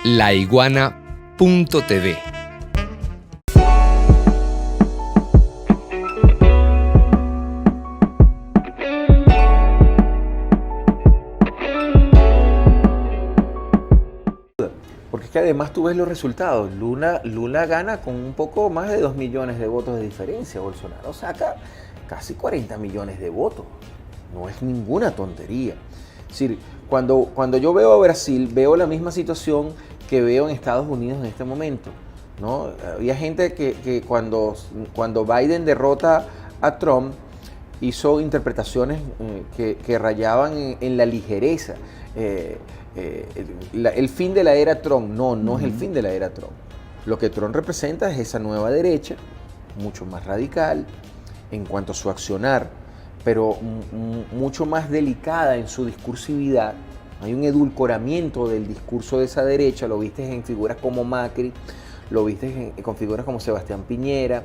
laiguana.tv. Porque es que además tú ves los resultados. Lula gana con un poco más de 2 millones de votos de diferencia. Bolsonaro saca casi 40 millones de votos. No es ninguna tontería. Es decir, cuando yo veo a Brasil, veo la misma situación que veo en Estados Unidos en este momento, ¿no? Había gente que cuando Biden derrota a Trump, hizo interpretaciones que rayaban en la ligereza. El fin de la era Trump, no es el fin de la era Trump. Lo que Trump representa es esa nueva derecha, mucho más radical en cuanto a su accionar, pero mucho más delicada en su discursividad. Hay un edulcoramiento del discurso de esa derecha, lo viste en figuras como Macri, lo viste con figuras como Sebastián Piñera,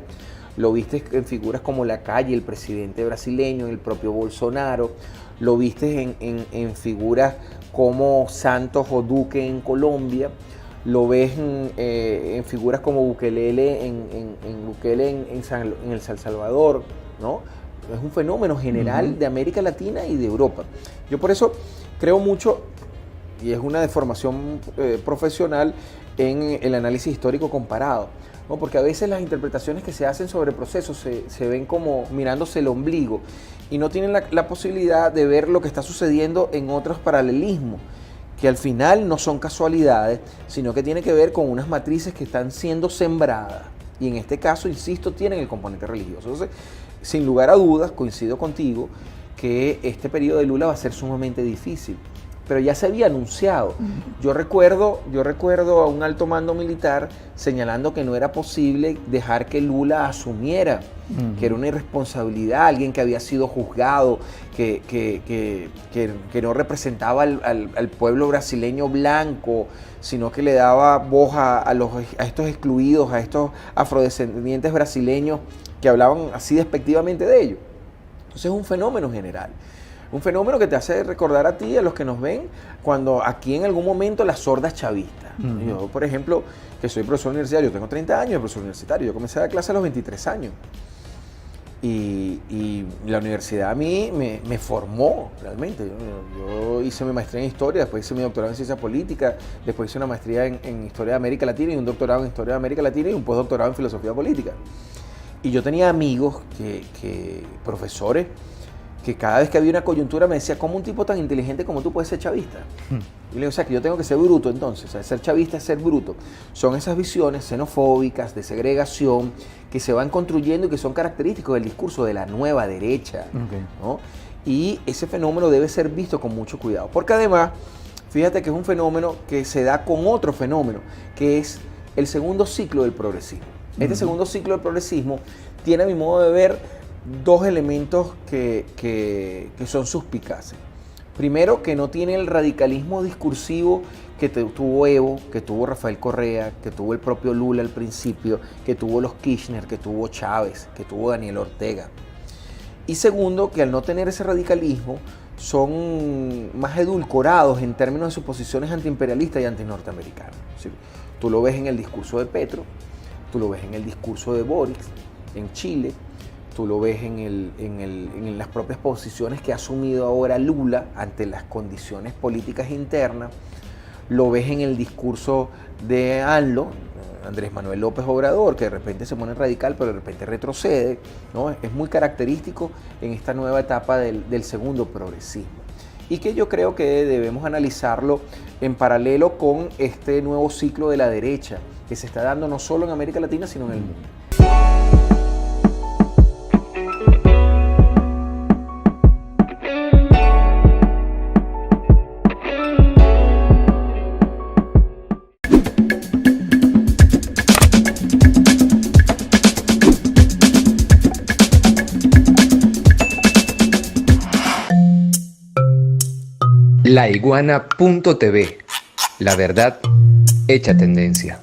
lo viste en figuras como Lacalle, el presidente brasileño, el propio Bolsonaro, lo viste en figuras como Santos o Duque en Colombia, lo ves en figuras como Bukele en El Salvador, ¿no? Es un fenómeno general de América Latina y de Europa. Yo por eso creo mucho, y es una deformación profesional, en el análisis histórico comparado, ¿no? Porque a veces las interpretaciones que se hacen sobre procesos se ven como mirándose el ombligo y no tienen la posibilidad de ver lo que está sucediendo en otros paralelismos, que al final no son casualidades, sino que tiene que ver con unas matrices que están siendo sembradas. Y en este caso, insisto, tienen el componente religioso. Entonces, sin lugar a dudas, coincido contigo que este periodo de Lula va a ser sumamente difícil, pero ya se había anunciado. Yo recuerdo a un alto mando militar señalando que no era posible dejar que Lula asumiera, que era una irresponsabilidad, alguien que había sido juzgado, que no representaba al pueblo brasileño blanco, sino que le daba voz a estos excluidos, a estos afrodescendientes brasileños que hablaban así despectivamente de ellos. Entonces es un fenómeno general. Un fenómeno que te hace recordar a ti y a los que nos ven cuando aquí en algún momento las sordas chavistas. Yo, por ejemplo, que soy profesor universitario, yo tengo 30 años de profesor universitario, yo comencé a dar clase a los 23 años. Y la universidad a mí me formó realmente. Yo hice mi maestría en historia, después hice mi doctorado en ciencia política, después hice una maestría en historia de América Latina y un doctorado en historia de América Latina y un postdoctorado en filosofía política. Y yo tenía amigos, profesores, que cada vez que había una coyuntura me decía, ¿cómo un tipo tan inteligente como tú puedes ser chavista? Y le digo, o sea, que yo tengo que ser bruto entonces. O sea, ser chavista es ser bruto. Son esas visiones xenofóbicas, de segregación, que se van construyendo y que son característicos del discurso de la nueva derecha, ¿no? Y ese fenómeno debe ser visto con mucho cuidado. Porque además, fíjate que es un fenómeno que se da con otro fenómeno, que es el segundo ciclo del progresismo. Este segundo ciclo del progresismo tiene, a mi modo de ver, dos elementos que son suspicaces. Primero, que no tiene el radicalismo discursivo que tuvo Evo, que tuvo Rafael Correa, que tuvo el propio Lula al principio, que tuvo los Kirchner, que tuvo Chávez, que tuvo Daniel Ortega. Y segundo, que al no tener ese radicalismo, son más edulcorados en términos de sus posiciones antiimperialistas y antinorteamericanas. Es decir, tú lo ves en el discurso de Petro, tú lo ves en el discurso de Boric en Chile, tú lo ves en las propias posiciones que ha asumido ahora Lula ante las condiciones políticas internas, lo ves en el discurso de AMLO, Andrés Manuel López Obrador, que de repente se pone radical, pero de repente retrocede, ¿no? Es muy característico en esta nueva etapa del segundo progresismo. Y que yo creo que debemos analizarlo en paralelo con este nuevo ciclo de la derecha, que se está dando no solo en América Latina, sino en el mundo. laiguana.tv. La verdad hecha tendencia.